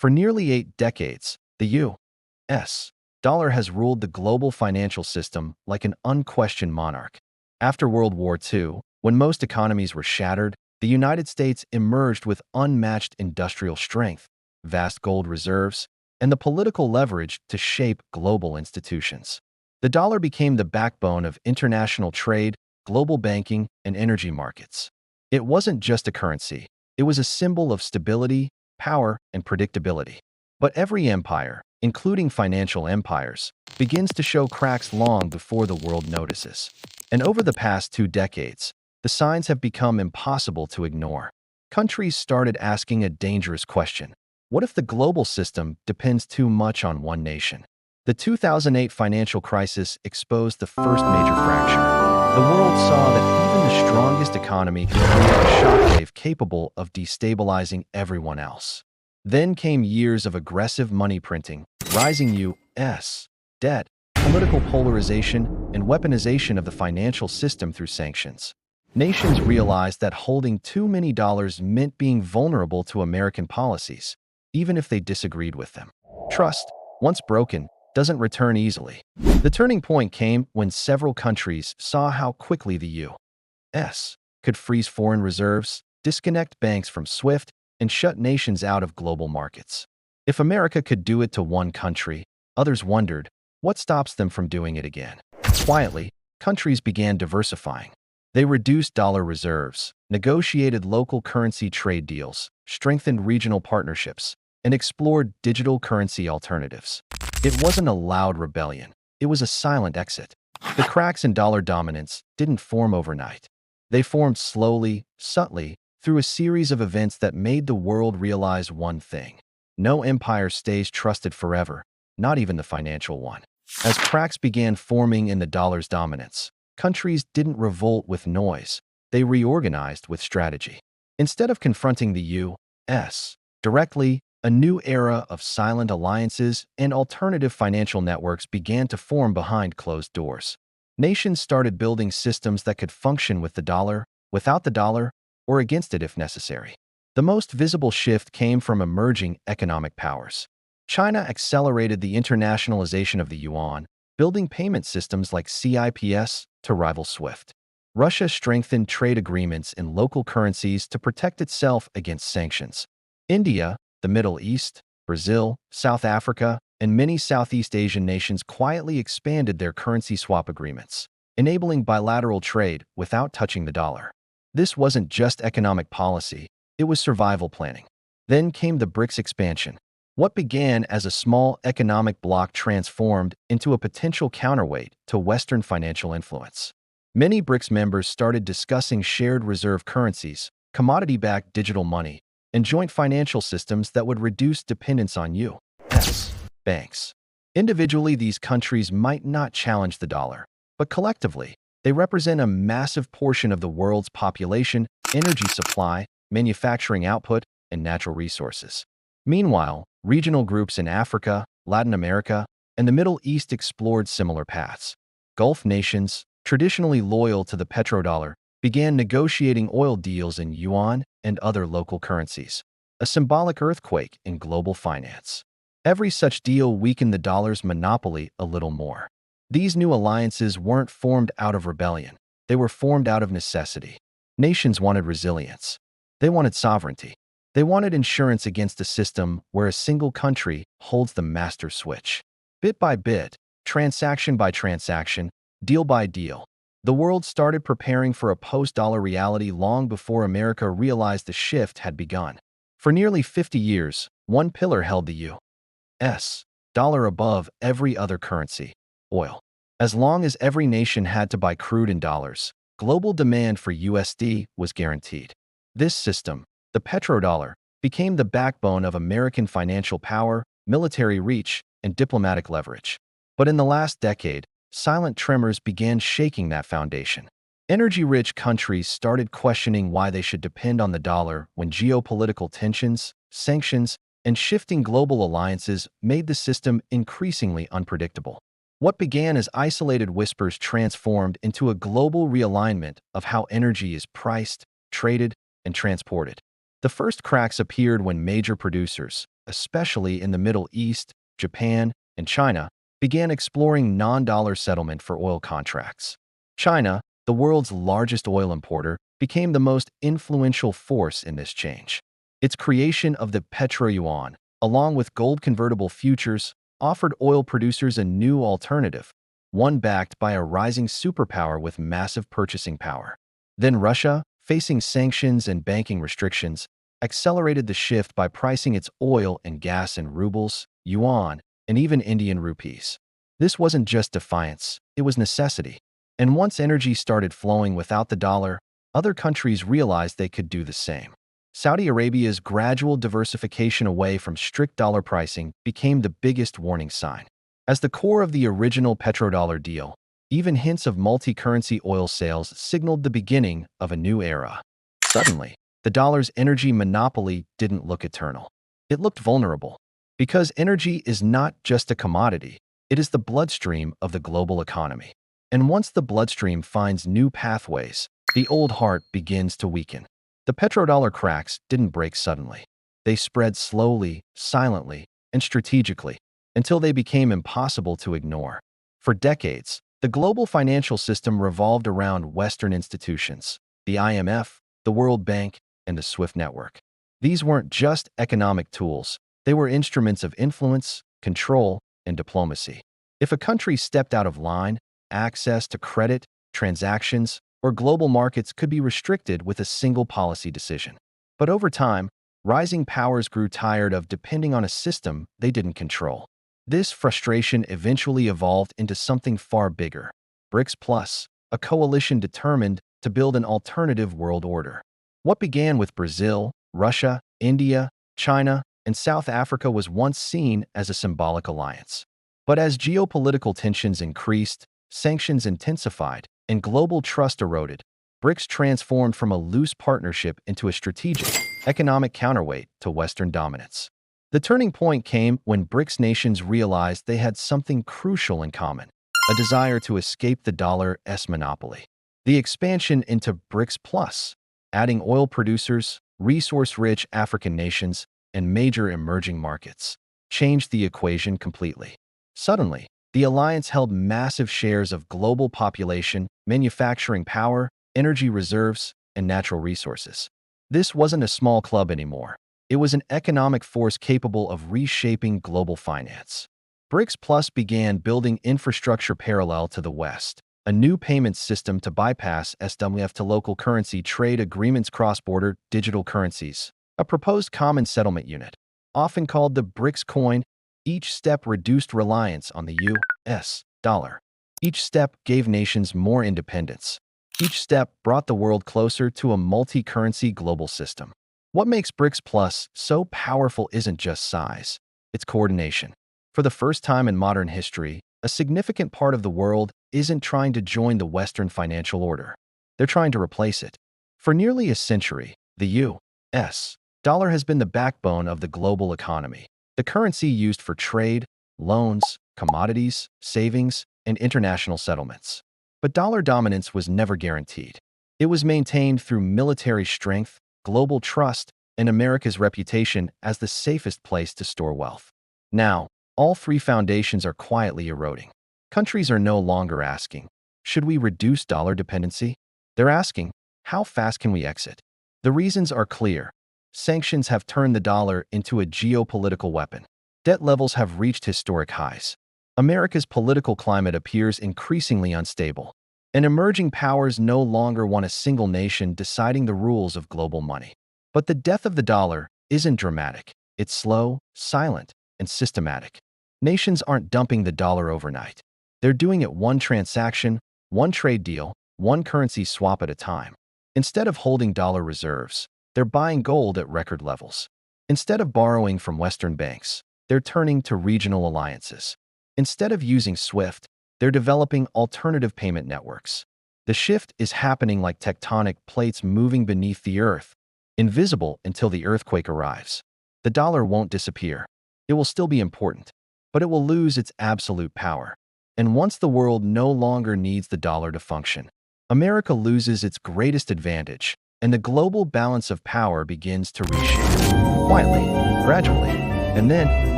For nearly 8 decades, the U.S. dollar has ruled the global financial system like an unquestioned monarch. After World War II, when most economies were shattered, the United States emerged with unmatched industrial strength, vast gold reserves, and the political leverage to shape global institutions. The dollar became the backbone of international trade, global banking, and energy markets. It wasn't just a currency. It was a symbol of stability, power, and predictability. But every empire, including financial empires, begins to show cracks long before the world notices. And over the past 2 decades, the signs have become impossible to ignore. Countries started asking a dangerous question. What if the global system depends too much on one nation? The 2008 financial crisis exposed the first major fracture. The world saw that even the strongest economy could create a shockwave capable of destabilizing everyone else. Then came years of aggressive money printing, rising U.S. debt, political polarization, and weaponization of the financial system through sanctions. Nations realized that holding too many dollars meant being vulnerable to American policies, even if they disagreed with them. Trust, once broken, doesn't return easily. The turning point came when several countries saw how quickly the U.S. could freeze foreign reserves, disconnect banks from SWIFT, and shut nations out of global markets. If America could do it to one country, others wondered, what stops them from doing it again? Quietly, countries began diversifying. They reduced dollar reserves, negotiated local currency trade deals, strengthened regional partnerships, and explored digital currency alternatives. It wasn't a loud rebellion. It was a silent exit. The cracks in dollar dominance didn't form overnight. They formed slowly, subtly, through a series of events that made the world realize one thing. No empire stays trusted forever, not even the financial one. As cracks began forming in the dollar's dominance, countries didn't revolt with noise. They reorganized with strategy. Instead of confronting the U.S. directly, a new era of silent alliances and alternative financial networks began to form behind closed doors. Nations started building systems that could function with the dollar, without the dollar, or against it if necessary. The most visible shift came from emerging economic powers. China accelerated the internationalization of the yuan, building payment systems like CIPS to rival SWIFT. Russia strengthened trade agreements in local currencies to protect itself against sanctions. India, the Middle East, Brazil, South Africa, and many Southeast Asian nations quietly expanded their currency swap agreements, enabling bilateral trade without touching the dollar. This wasn't just economic policy, it was survival planning. Then came the BRICS expansion. What began as a small economic bloc transformed into a potential counterweight to Western financial influence. Many BRICS members started discussing shared reserve currencies, commodity-backed digital money, and joint financial systems that would reduce dependence on U.S. banks. Individually, these countries might not challenge the dollar, but collectively, they represent a massive portion of the world's population, energy supply, manufacturing output, and natural resources. Meanwhile, regional groups in Africa, Latin America, and the Middle East explored similar paths. Gulf nations, traditionally loyal to the petrodollar, began negotiating oil deals in yuan and other local currencies, a symbolic earthquake in global finance. Every such deal weakened the dollar's monopoly a little more. These new alliances weren't formed out of rebellion. They were formed out of necessity. Nations wanted resilience. They wanted sovereignty. They wanted insurance against a system where a single country holds the master switch. Bit by bit, transaction by transaction, deal by deal, the world started preparing for a post-dollar reality long before America realized the shift had begun. For nearly 50 years, one pillar held the U.S. dollar above every other currency: oil. As long as every nation had to buy crude in dollars, global demand for USD was guaranteed. This system, the petrodollar, became the backbone of American financial power, military reach, and diplomatic leverage. But in the last decade, silent tremors began shaking that foundation. Energy-rich countries started questioning why they should depend on the dollar when geopolitical tensions, sanctions, and shifting global alliances made the system increasingly unpredictable. What began as isolated whispers transformed into a global realignment of how energy is priced, traded, and transported. The first cracks appeared when major producers, especially in the Middle East, Japan, and China, began exploring non-dollar settlement for oil contracts. China, the world's largest oil importer, became the most influential force in this change. Its creation of the petro-yuan, along with gold-convertible futures, offered oil producers a new alternative, one backed by a rising superpower with massive purchasing power. Then Russia, facing sanctions and banking restrictions, accelerated the shift by pricing its oil and gas in rubles, yuan, and even Indian rupees. This wasn't just defiance, it was necessity. And once energy started flowing without the dollar, other countries realized they could do the same. Saudi Arabia's gradual diversification away from strict dollar pricing became the biggest warning sign. As the core of the original petrodollar deal, even hints of multi-currency oil sales signaled the beginning of a new era. Suddenly, the dollar's energy monopoly didn't look eternal. It looked vulnerable. Because energy is not just a commodity, it is the bloodstream of the global economy. And once the bloodstream finds new pathways, the old heart begins to weaken. The petrodollar cracks didn't break suddenly. They spread slowly, silently, and strategically, until they became impossible to ignore. For decades, the global financial system revolved around Western institutions, the IMF, the World Bank, and the SWIFT network. These weren't just economic tools, they were instruments of influence, control, and diplomacy. If a country stepped out of line, access to credit, transactions, or global markets could be restricted with a single policy decision. But over time, rising powers grew tired of depending on a system they didn't control. This frustration eventually evolved into something far bigger, BRICS Plus, a coalition determined to build an alternative world order. What began with Brazil, Russia, India, China, and South Africa was once seen as a symbolic alliance. But as geopolitical tensions increased, sanctions intensified, and global trust eroded, BRICS transformed from a loose partnership into a strategic, economic counterweight to Western dominance. The turning point came when BRICS nations realized they had something crucial in common, a desire to escape the dollar's monopoly. The expansion into BRICS Plus, adding oil producers, resource-rich African nations, and major emerging markets, changed the equation completely. Suddenly, the alliance held massive shares of global population, manufacturing power, energy reserves, and natural resources. This wasn't a small club anymore. It was an economic force capable of reshaping global finance. BRICS Plus began building infrastructure parallel to the West, a new payment system to bypass SWF to local currency trade agreements, cross-border digital currencies, a proposed common settlement unit, often called the BRICS coin. Each step reduced reliance on the US dollar. Each step gave nations more independence. Each step brought the world closer to a multi-currency global system. What makes BRICS Plus so powerful isn't just size, it's coordination. For the first time in modern history, a significant part of the world isn't trying to join the Western financial order. They're trying to replace it. For nearly a century, the US dollar has been the backbone of the global economy, the currency used for trade, loans, commodities, savings, and international settlements. But dollar dominance was never guaranteed. It was maintained through military strength, global trust, and America's reputation as the safest place to store wealth. Now, all three foundations are quietly eroding. Countries are no longer asking, should we reduce dollar dependency? They're asking, how fast can we exit? The reasons are clear. Sanctions have turned the dollar into a geopolitical weapon. Debt levels have reached historic highs. America's political climate appears increasingly unstable. And emerging powers no longer want a single nation deciding the rules of global money. But the death of the dollar isn't dramatic. It's slow, silent, and systematic. Nations aren't dumping the dollar overnight. They're doing it one transaction, one trade deal, one currency swap at a time. Instead of holding dollar reserves, they're buying gold at record levels. Instead of borrowing from Western banks, they're turning to regional alliances. Instead of using SWIFT, they're developing alternative payment networks. The shift is happening like tectonic plates moving beneath the earth, invisible until the earthquake arrives. The dollar won't disappear. It will still be important, but it will lose its absolute power. And once the world no longer needs the dollar to function, America loses its greatest advantage, and the global balance of power begins to reshape. Quietly, gradually, And then,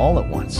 all at once,